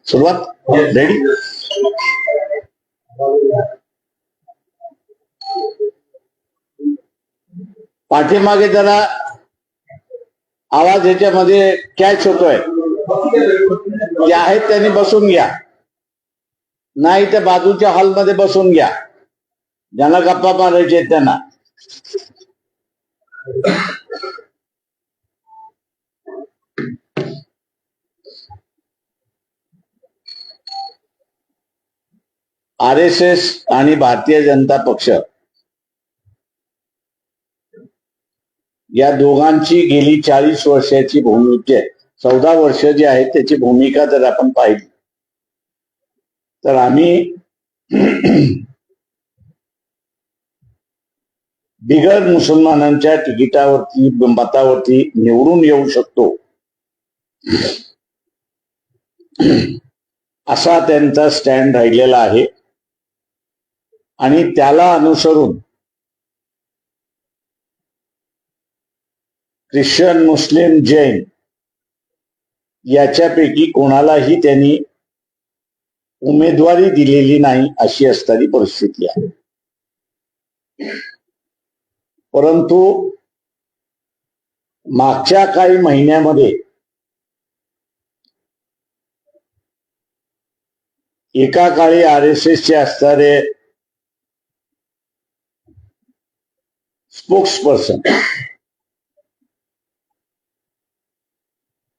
सुरुवात रेडी. पाठीमागे जरा आवाज याच्यामध्ये कॅच होतोय. जे आहेत त्यांनी बसून घ्या, नाही तर बाजूच्या हॉलमध्ये बसून घ्या, ज्यांना गप्पा मारायचे आहेत त्यांना. RSS आणि भारतीय जनता पक्ष या दोघांची गेली 40 वर्षाची भूमिका, 14 वर्ष जी आहे त्याची भूमिका जर आपण पाहिली तर आम्ही बिगर मुसलमानांच्या तिकिटावरती मतावरती निवडून येऊ शकतो असा त्यांचा स्टँड राहिलेला आहे. आणि त्याला अनुसरून ख्रिश्चन, मुस्लिम, जैन याच्यापैकी कोणालाही त्यांनी उमेदवारी दिलेली नाही अशी असणारी परिस्थिती आहे. परंतु मागच्या काही महिन्यामध्ये एका काळी RSSचे असणारे स्पोक्सपर्सन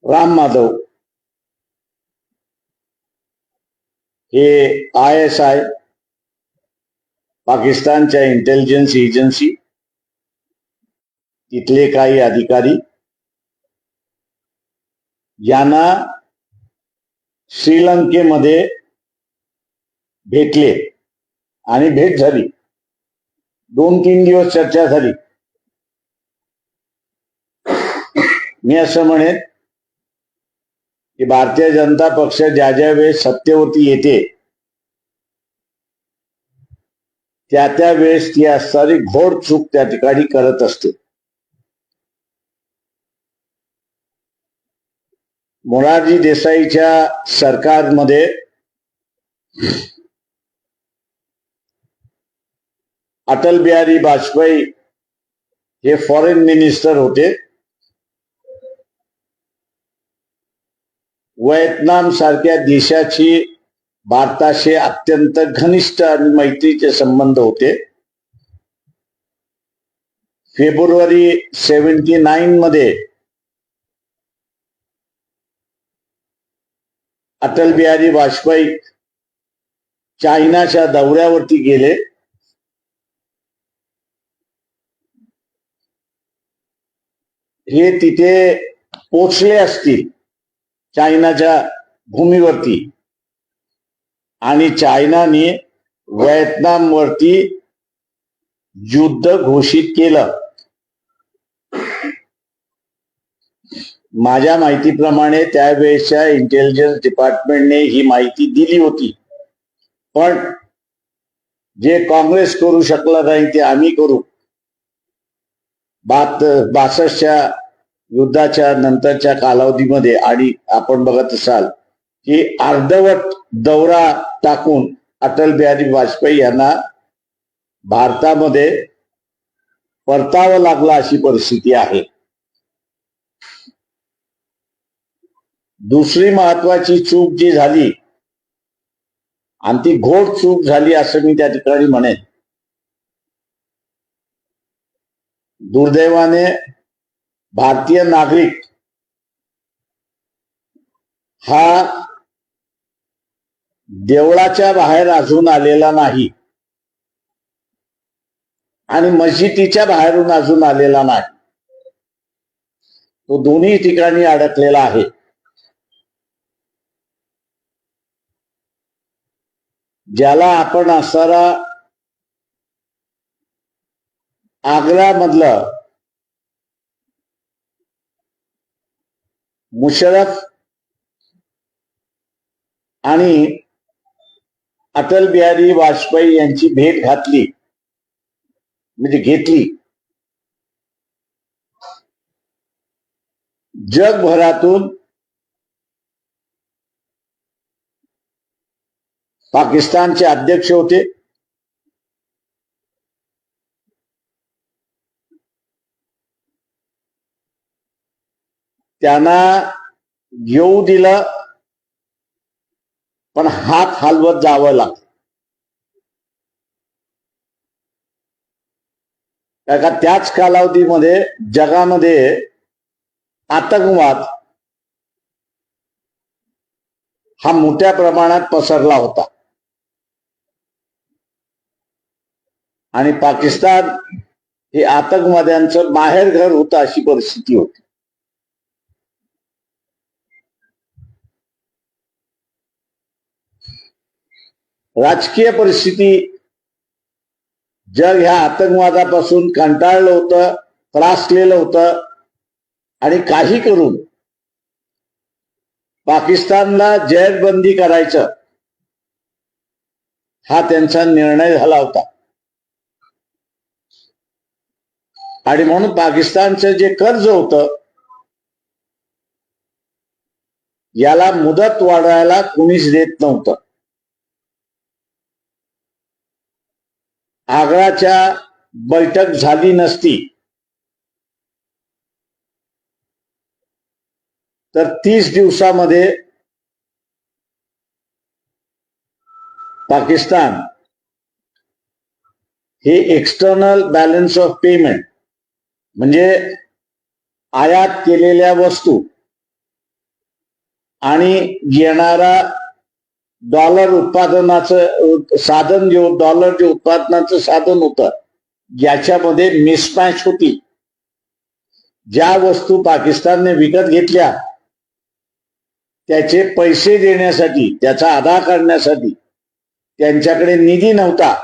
राम माधव हे ISI पाकिस्तानच्या इंटेलिजन्स एजन्सी तिथले काही अधिकारी यांना श्रीलंकेमध्ये भेटले आणि भेट झाली. 2-3 दिवस चर्चा झाली. मी असं म्हणेन की भारतीय जनता पक्ष ज्या ज्या वेळेस सत्तेवरती येते त्या वेळेस ती असणारी घोर चूक त्या ठिकाणी करत असते. मोरारजी देसाईच्या सरकारमध्ये अटल बिहारी वाजपेयी हे फॉरेन मिनिस्टर होते. व्हिएतनाम सारख्या देशाची भारताशी अत्यंत घनिष्ठ आणि मैत्रीचे संबंध होते. फेब्रुवारी 79 मध्ये अटल बिहारी वाजपेयी चायनाच्या दौऱ्यावरती गेले. हे तिथे पोचले असतील चायनाच्या भूमीवरती आणि चायनाने व्हिएतनाम वरती युद्ध घोषित केलं. माझ्या माहितीप्रमाणे त्यावेळेसच्या इंटेलिजन्स डिपार्टमेंटने ही माहिती दिली होती. पण जे काँग्रेस करू शकला नाही ते आम्ही करू. 62च्या युद्धाच्या नंतरच्या कालावधीमध्ये आणि आपण बघत असाल की अर्धवट दौरा टाकून अटल बिहारी वाजपेयी यांना भारतामध्ये परतावं लागलं अशी परिस्थिती आहे. दुसरी महत्वाची चूक जी झाली आणि ती घोर चूक झाली असं मी त्या ठिकाणी म्हणेन. दुर्दैवाने भारतीय नागरिक हा देवळाच्या बाहेर अजून आलेला नाही आणि मस्जिदीच्या बाहेरून अजून आलेला नाही. तो दोन्ही ठिकाणी अडकलेला आहे. ज्याला आपण असणारा आग्र्यामधलं मुशर्रफ आणि अटल बिहारी वाजपेयी यांची भेट घातली, म्हणजे घेतली. जगभरातून पाकिस्तानचे अध्यक्ष होते, त्यांना येऊ दिलं, पण हात हलवत जावं लागतं. का त्याच कालावधीमध्ये जगामध्ये आतंकवाद हा मोठ्या प्रमाणात पसरला होता आणि पाकिस्तान हे आतंकवाद्यांचं माहेरघर होतं, अशी परिस्थिती होती. राजकीय परिस्थिती, जग ह्या आतंकवादापासून कंटाळलं होतं, त्रासलेलं होतं आणि काही करून पाकिस्तानला जेरबंदी करायचं हा त्यांचा निर्णय झाला होता. आणि म्हणून पाकिस्तानचं जे कर्ज होतं याला मुदत वाढवायला कुणीच देत नव्हतं. आग्राच्या बैठक झाली नसती तर 30 दिवसामध्ये पाकिस्तान हे एक्सटर्नल बॅलन्स ऑफ पेमेंट, म्हणजे आयात केलेल्या वस्तू आणि येणारा डॉलर उत्पादनाचं साधन, डॉलर जे उत्पादनाचं साधन होतं याच्यामध्ये मिसमॅच होती. ज्या वस्तू पाकिस्तानने विकत घेतल्या त्याचे पैसे देण्यासाठी, त्याचा अदा करण्यासाठी त्यांच्याकडे निधी नव्हता.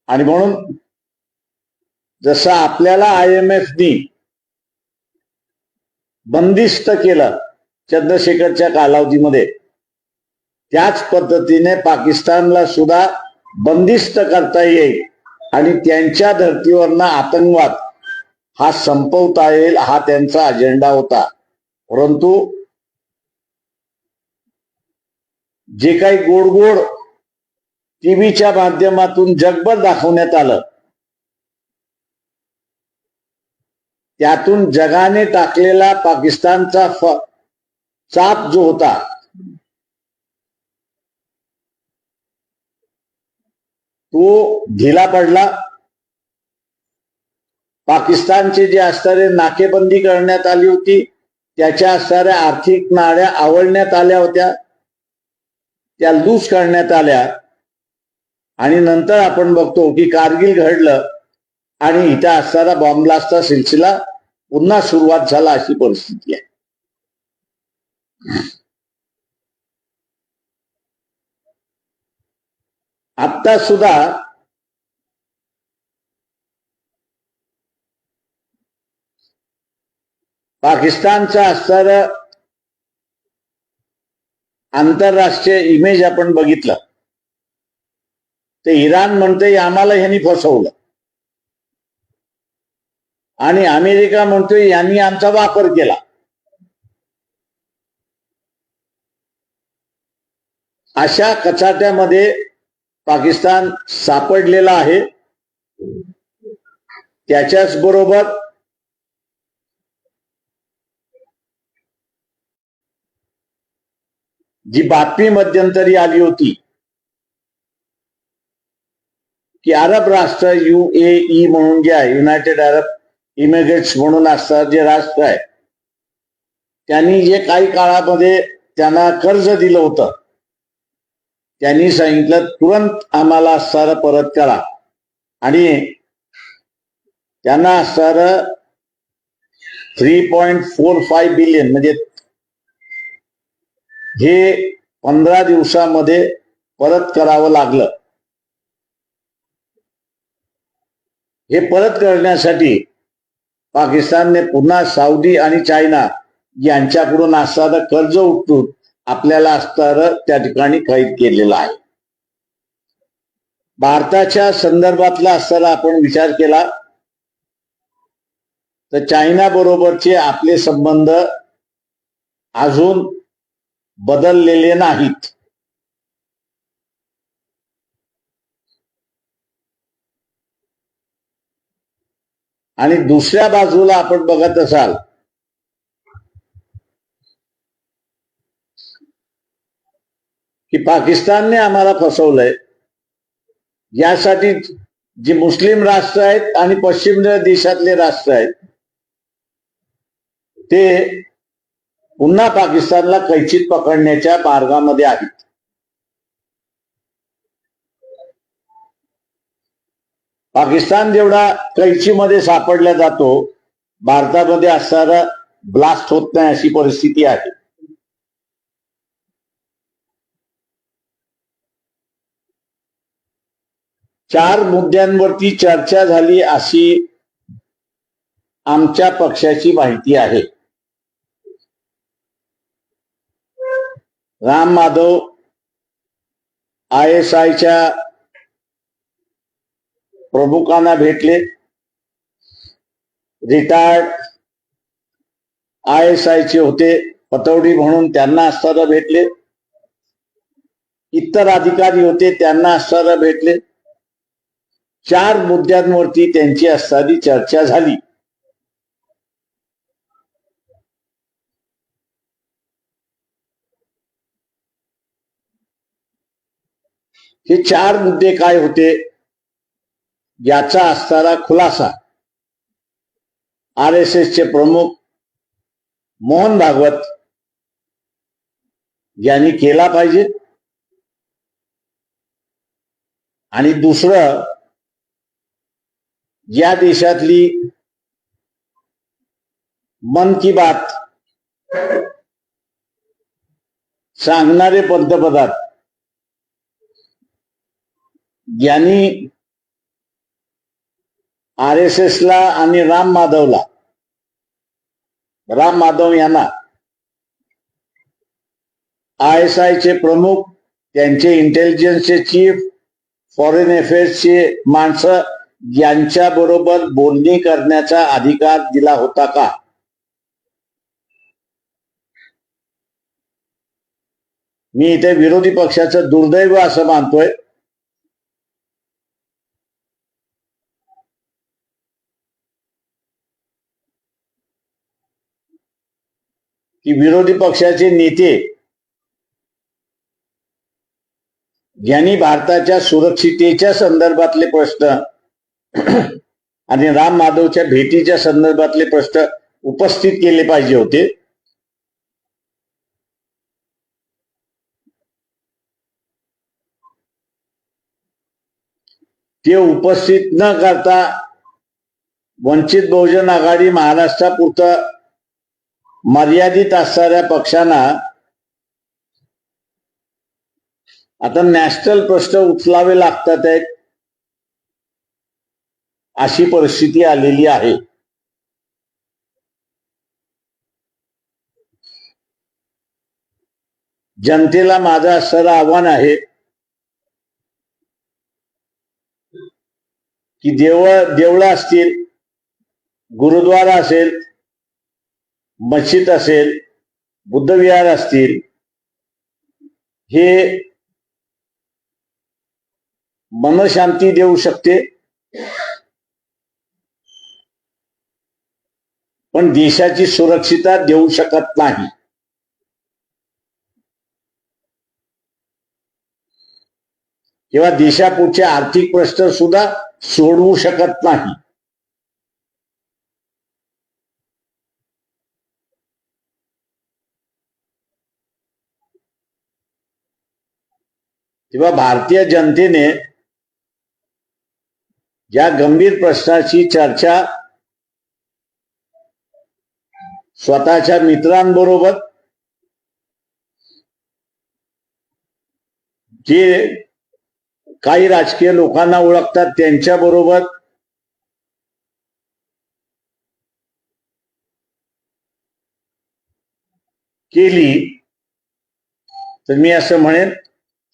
आणि म्हणून जसं आपल्याला IMFनी बंदिस्त केलं चंद्रशेखरच्या कालावधीमध्ये, त्याच पद्धतीने पाकिस्तानला सुद्धा बंदिस्त करता येईल आणि त्यांच्या धर्तीवरनं आतंकवाद हा संपवता येईल, हा त्यांचा अजेंडा होता. परंतु जे काही गोड गोड टीव्हीच्या माध्यमातून जगभर दाखवण्यात आलं त्यातून जगाने टाकलेला पाकिस्तानचा चाप जो होता तो ढिला पडला. पाकिस्तानचे जे असणारे नाकेबंदी करण्यात आली होती त्याच्या असणाऱ्या आर्थिक नाड्या आवळण्यात आल्या होत्या, त्या लूज करण्यात आल्या. आणि नंतर आपण बघतो की कारगिल घडलं आणि इथं असणारा बॉम्ब ब्लास्टचा सिलसिला पुन्हा सुरुवात झाला, अशी परिस्थिती आहे. आता सुद्धा पाकिस्तानचं असणारं आंतरराष्ट्रीय इमेज आपण बघितलं तर इराण म्हणते आम्हाला ह्यांनी फसवलं आणि अमेरिका म्हणतोय यांनी आमचा वापर केला. अशा कचाट्यामध्ये पाकिस्तान सापडलेला आहे. त्याच्याच बरोबर जी बातमी मध्यंतरी आली होती की अरब राष्ट्र UAE म्हणून जे आहे, युनायटेड अरब इमिरेट्स म्हणून असतात जे राष्ट्र आहे, त्यांनी जे काही काळामध्ये त्यांना कर्ज दिलं होतं त्यांनी सांगितलं तुरंत आम्हाला सारं परत करा. आणि त्यांना असणारं 3.45 बिलियन म्हणजे हे 15 दिवसामध्ये परत करावं लागलं. हे परत करण्यासाठी पाकिस्तानने पुन्हा सौदी आणि चायना यांच्याकडून असणारं कर्ज उचलून आपल्याला असणारं त्या ठिकाणी कैद केलेलं आहे. भारताच्या संदर्भातला असताना आपण विचार केला तर चायना बरोबरचे आपले संबंध अजून बदललेले नाहीत. आणि दुसऱ्या बाजूला आपण बघत असाल की पाकिस्तानने आम्हाला फसवलंय, यासाठी जे मुस्लिम राष्ट्र आहेत आणि पश्चिम देशातले राष्ट्र आहेत ते पुन्हा पाकिस्तानला कैचीत पकडण्याच्या मार्गामध्ये आहेत. पाकिस्तान जेवढा कैचीमध्ये सापडला जातो, भारतामध्ये असणारा ब्लास्ट होत नाही अशी परिस्थिती आहे. चार मुद्द्यांवरती चर्चा झाली अशी आमच्या पक्षाची माहिती आहे. राम माधव ISIच्या प्रमुखांना भेटले, रिटायर्ड ISIचे होते पतौडी म्हणून त्यांना असताना भेटले, इतर अधिकारी होते त्यांना असताना भेटले. चार मुद्द्यांवरती त्यांची असणारी चर्चा झाली. हे चार मुद्दे काय होते याचा असणारा खुलासा RSSचे प्रमुख मोहन भागवत यांनी केला पाहिजे. आणि दुसरं, या देशातली मन की बात सांगणारे पंतप्रधान यांनी RSSला आणि राम माधव यांना ISIचे प्रमुख, त्यांचे इंटेलिजन्सचे चीफ, फॉरेन अफेअर्सचे माणसं यांच्या बरोबर बोलणी करण्याचा अधिकार दिला होता का? मी इथे विरोधी पक्षाचं दुर्दैव असं मानतोय की विरोधी पक्षाचे नेते यांनी भारताच्या सुरक्षितेच्या संदर्भातले प्रश्न आणि राम माधवच्या भेटीच्या संदर्भातले प्रश्न उपस्थित केले पाहिजे होते. ते उपस्थित न करता वंचित बहुजन आघाडी महाराष्ट्रापुरतं मर्यादित असणाऱ्या पक्षांना आता नॅशनल प्रश्न उचलावे लागतात आहेत अशी परिस्थिती आलेली आहे. जनतेला माझं असणारं आव्हान आहे की देवळं असतील, गुरुद्वारा असेल, मस्जिद असेल, बुद्धविहार असतील, हे मनशांती देऊ शकते, पण देशाची सुरक्षितता देऊ शकत नाही. किंवा देशापुढचे आर्थिक प्रश्न सुद्धा सोडवू शकत नाही. तेव्हा भारतीय जनतेने या गंभीर प्रश्नाची चर्चा स्वतःच्या मित्रांबरोबर, जे काही राजकीय लोकांना ओळखतात त्यांच्या बरोबर, केली तर मी असं म्हणेन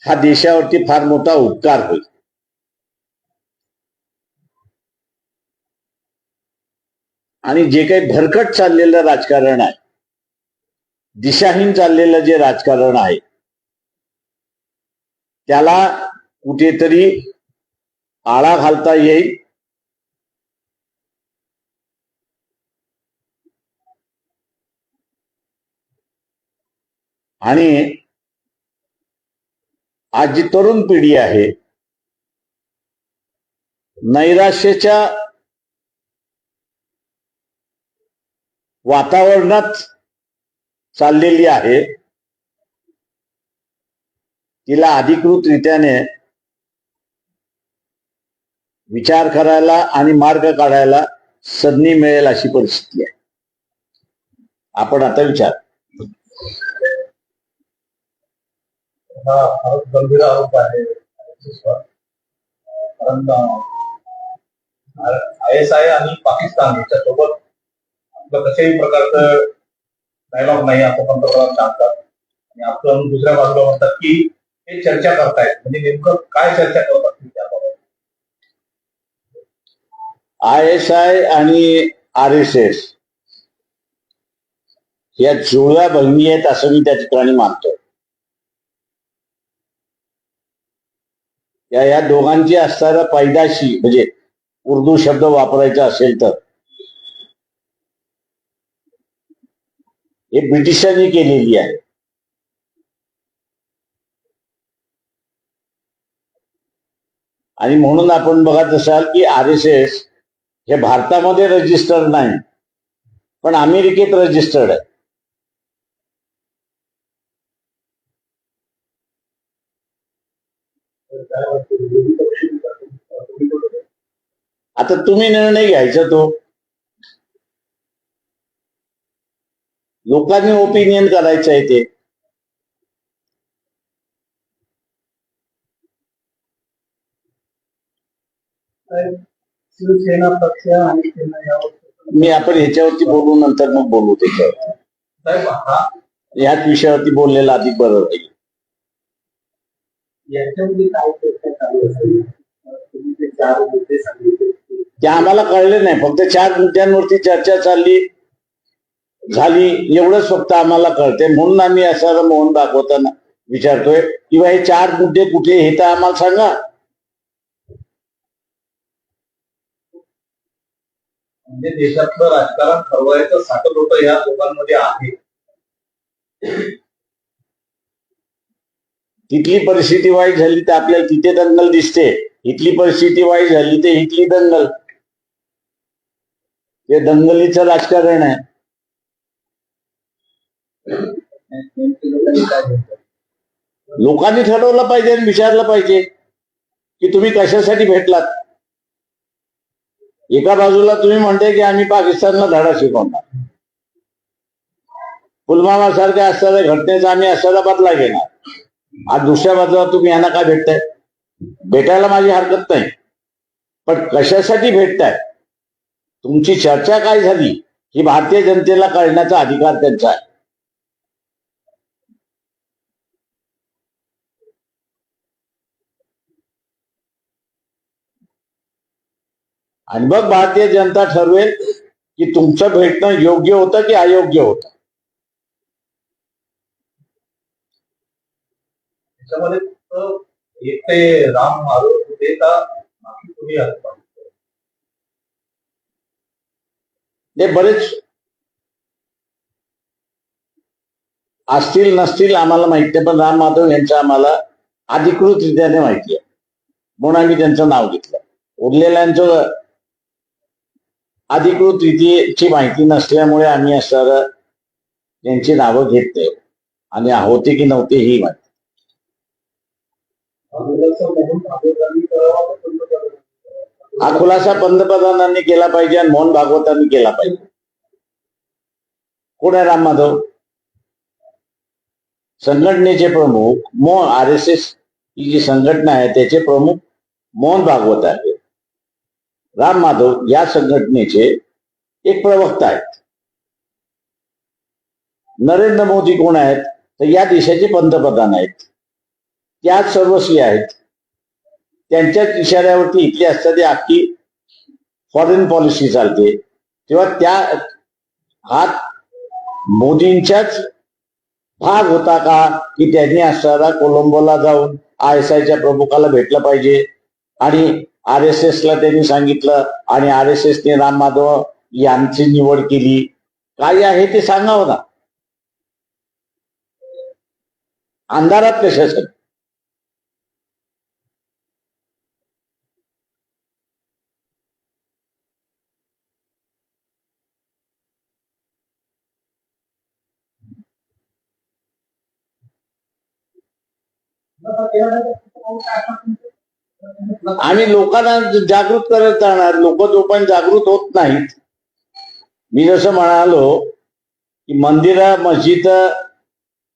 हा देशावरती फार मोठा उपकार होईल. आणि जे काही भरकट चाललेलं राजकारण आहे, दिशाहीन चाललेलं जे राजकारण आहे, त्याला कुठेतरी आळा घालता येईल. आणि आज जी तरुण पिढी आहे नैराश्याच्या वातावरणात चाललेली आहे, तिला अधिकृतरित्याने विचार करायला आणि मार्ग काढायला संधी मिळेल अशी परिस्थिती आहे. आपण आता विचार. हा फारच गंभीर आरोप आहे. कारण ISI आणि पाकिस्तान याच्यासोबत आपलं कशाही प्रकारचं डायलॉग नाही असं पंतप्रधान सांगतात. आणि आपण दुसऱ्या बाजूला म्हणतात की हे चर्चा करतायत, म्हणजे नेमकं काय चर्चा करतात त्याबाबत? ISI आणि RSS या जुळ्या बहिणी आहेत असं मी त्या ठिकाणी मानतो. या दोघांची असणारा पैदाशी, म्हणजे उर्दू शब्द वापरायचा असेल तर, हे ब्रिटिशांनी केलेली आहे. आणि म्हणून आपण बघत असाल की RSS हे भारतामध्ये रजिस्टर्ड नाही, पण अमेरिकेत रजिस्टर्ड आहे. आता तुम्ही निर्णय घ्यायचा, तो लोकांनी ओपिनियन करायचं आहे. ते शिवसेना पक्ष आणि सेना यावर मी आपण ह्याच्यावरती बोलू, नंतर मग बोलू त्याच्यावरती. साहेब हा याच विषयावरती बोललेला अधिक बरं राहील. याच्यामध्ये काय चर्चा चालू असेल? तुम्ही ते 4 मुद्दे सांगितले ते आम्हाला कळले नाही. फक्त 4 मुद्द्यांवरती चर्चा झाली एवढंच फक्त आम्हाला कळते. म्हणून आम्ही असं मोहन भागवतांना विचारतोय किंवा हे 4 मुद्दे कुठे हे तर आम्हाला सांगा. म्हणजे देशातलं राजकारण ठरवायचं साठवलं या दोघांमध्ये आहे. तिथली परिस्थिती वाईट झाली तर आपल्याला तिथे दंगल दिसते, इथली परिस्थिती वाईट झाली तर इथली दंगल. हे दंगलीचं राजकारण आहे. लोकांनी ठरवलं पाहिजे आणि विचारलं पाहिजे की तुम्ही कशासाठी भेटलात. एका बाजूला तुम्ही म्हणते की आम्ही पाकिस्तानला धडा शिकवणार, पुलवामा सारख्या असणाऱ्या घटनेचा आम्ही असणारा बदला घेणार. आज दुसऱ्या बाजूला तुम्ही यांना काय भेटताय? भेटायला माझी हरकत नाही, पण कशासाठी भेटताय, तुमची चर्चा काय झाली ही भारतीय जनतेला कळण्याचा अधिकार त्यांचा आहे. आणि मग भारतीय जनता ठरवेल की तुमचं भेटणं योग्य होतं की अयोग्य होतं. त्याच्यामध्ये एक ते राम आरोप होते का बाकी कोणी आरोप? ते बरेच असतील नसतील आम्हाला माहिती आहे, पण राम माधव यांचं आम्हाला अधिकृतरित्याने माहिती आहे म्हणून आम्ही त्यांचं नाव घेतलं. उरलेल्यांचं अधिकृत रीतीची माहिती नसल्यामुळे आम्ही असणारं त्यांची नावं घेत नाही आणि होते की नव्हते ही माहिती. हा खुलासा पंतप्रधानांनी केला पाहिजे आणि मोहन भागवतांनी केला पाहिजे. कोण आहे राम माधव? संघटनेचे प्रमुख RSS ही जी संघटना आहे त्याचे प्रमुख मोहन भागवत आहे. राम माधव या संघटनेचे एक प्रवक्ता आहेत. नरेंद्र मोदी कोण आहेत तर या देशाचे पंतप्रधान आहेत, त्याच सर्वस्वी आहेत. त्यांच्याच इशाऱ्यावरती इथली असताना अख्खी फॉरेन पॉलिसी चालते. तेव्हा त्या हात मोदींच्याच भाग होता का की त्यांनी असताना कोलंबोला जाऊन ISIच्या प्रमुखाला भेटलं पाहिजे आणि RSS ला त्यांनी सांगितलं आणि RSSने राम माधव यांची निवड केली. काय आहे ते सांगावं ना. अंधारात कशासाठी? आम्ही लोकांना जागृत करत जाणार. लोक जोपर्यंत जागृत होत नाहीत, मी जसं म्हणालो की मंदिरं, मस्जिद,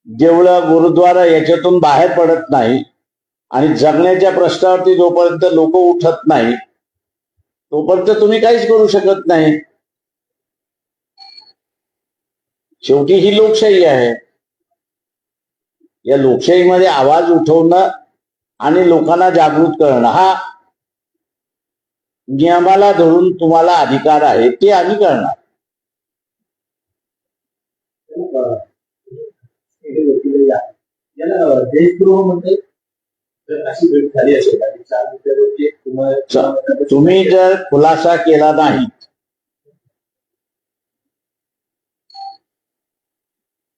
देवळं, गुरुद्वारा याच्यातून बाहेर पडत नाही आणि जगण्याच्या प्रश्नावरती जोपर्यंत लोक उठत नाही तोपर्यंत तुम्ही काहीच करू शकत नाही. शेवटी ही लोकशाही आहे. या लोकशाहीमध्ये आवाज उठवणं आणि लोकांना जागृत करणं हा नियमाला धरून तुम्हाला अधिकार आहे, ते आम्ही करणार. देशद्रोहमध्ये जर अशी भेट झाली असेल आणि 4 मुद्द्यावरती तुम्ही जर खुलासा केला नाही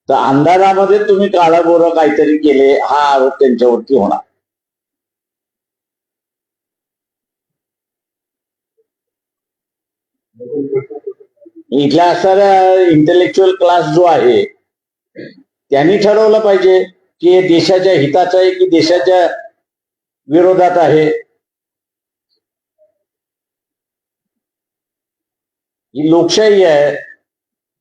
तर अंधारामध्ये तुम्ही काळाबोरं काहीतरी केले हा आरोप त्यांच्यावरती होणार. इथला असणारा इंटेलेक्च्युअल क्लास जो आहे त्यांनी ठरवलं पाहिजे की हे देशाच्या हिताचं आहे की देशाच्या विरोधात आहे. ही लोकशाही आहे.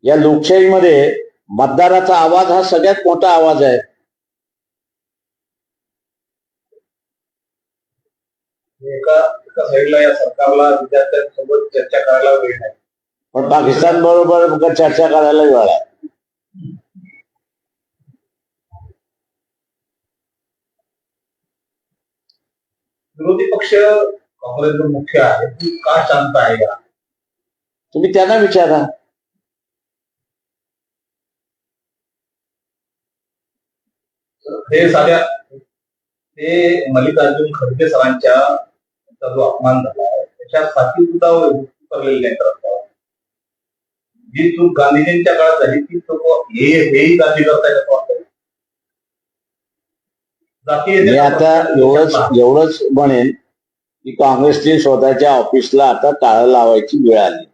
या लोकशाहीमध्ये मतदाराचा आवाज हा सगळ्यात मोठा आवाज आहे. एका साईडला या सरकारला विद्यार्थ्यांसोबत चर्चा करायला वेळ नाही, पण पाकिस्तान बरोबर चर्चा करायला वेळ आहे. विरोधी पक्ष काँग्रेसचं मुख्य आहे, ती का शांत आहे का? तुम्ही त्यांना विचारा. हे साध्या ते मल्लिकार्जुन खडगे सरांच्या जो अपमान झाला आहे त्याच्यासाठी सुद्धा उतरलेले नाही रस्त्यावर. जी चूक गांधीजींच्या काळात झाली ती चूक हेही गांधी करतायत असं वाटतं. मी आता एवढंच म्हणेन की काँग्रेसने स्वतःच्या ऑफिसला आता टाळं लावायची वेळ आली.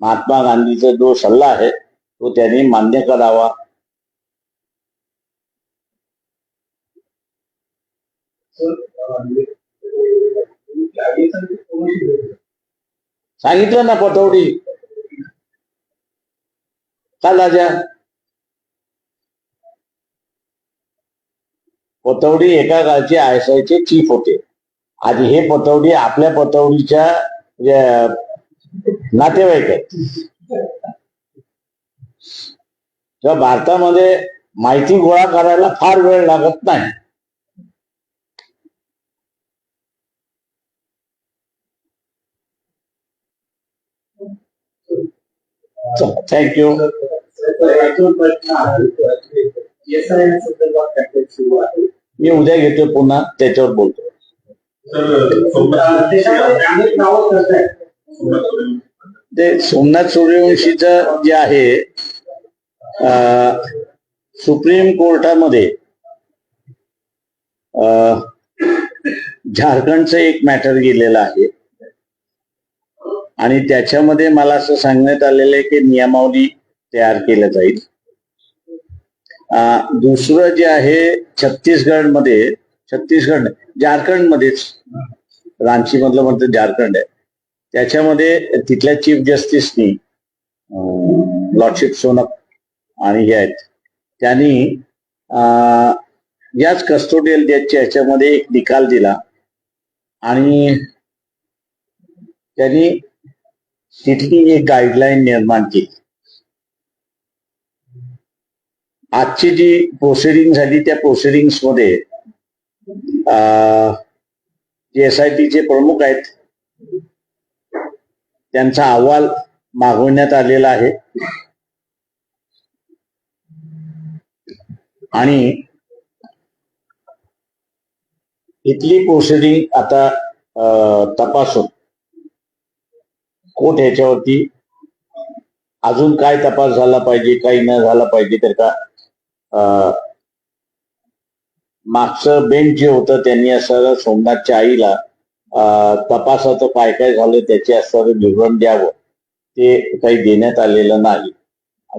महात्मा गांधीचा जो सल्ला आहे तो त्यांनी मान्य करावा. सांगितलं ना पतौडी का लाजा. पतौडी एका काळचे ISIचे चीफ होते. आधी हे पतौडी आपल्या पतौडीच्या नातेवाईक आहेत. तेव्हा भारतामध्ये माहिती गोळा करायला फार वेळ लागत नाही. थँक्यू. मी उद्या घेतो पुन्हा त्याच्यावर बोलतो. ते सोमनाथ सूर्यवंशीचं जे आहे सुप्रीम कोर्टामध्ये झारखंडचं एक मॅटर गेलेलं आहे आणि त्याच्यामध्ये मला असं सांगण्यात आलेलं आहे की नियमावली तयार केलं जाईल. दुसरं जे आहे झारखंडमध्येच रांची मधलं म्हणतं झारखंड आहे. त्याच्यामध्ये तिथल्या चीफ जस्टिसनी लॉर्डशिप सोनक आणि हे आहेत त्यांनी याच कस्टोडियल डेथच्या ह्याच्यामध्ये एक निकाल दिला आणि त्यांनी तिथली एक गाईडलाईन निर्माण केली. आजची जी प्रोसिडिंग झाली त्या प्रोसिडिंग्स मध्ये जे SITचे प्रमुख आहेत त्यांचा अहवाल मागवण्यात आलेला आहे आणि इथली प्रोसिडिंग आता तपासून कोर्ट ह्याच्यावरती अजून काय तपास झाला पाहिजे काही न झाला पाहिजे तर का मागचं बेंच जे होतं त्यांनी असं सोमनाथच्या आईला तपासाचं काय काय झालं त्याचे असं विवरण द्यावं ते काही देण्यात आलेलं नाही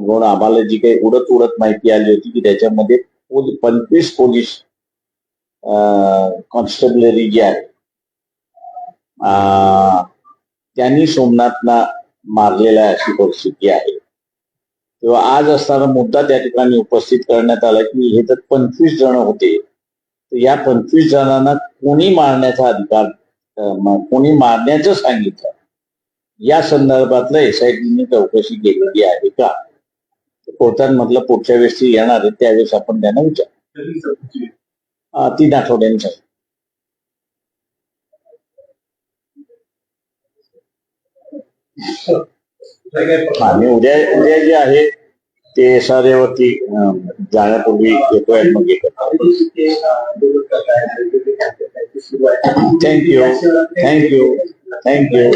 म्हणून आम्हाला जी काही उडत माहिती आली होती की त्याच्यामध्ये 25 पोलीस कॉन्स्टेबलरी जे आहे त्यांनी सोमनाथला मारलेला अशी परिस्थिती आहे. तेव्हा आज असताना मुद्दा त्या ठिकाणी उपस्थित करण्यात आला की हे तर 25 जण होते तर या 25 जणांना कोणी मारण्याचा अधिकार कोणी मारण्याचं सांगितलं या संदर्भातलं SITने चौकशी केलेली आहे का कोर्टात म्हटलं पुढच्या वेळेस येणार आहे त्यावेळेस आपण त्यांना विचार 3 आठवड्यांसाठी आणि उद्या जे आहे ते सारेवरती जाण्यापूर्वी येतोय मग थँक्यू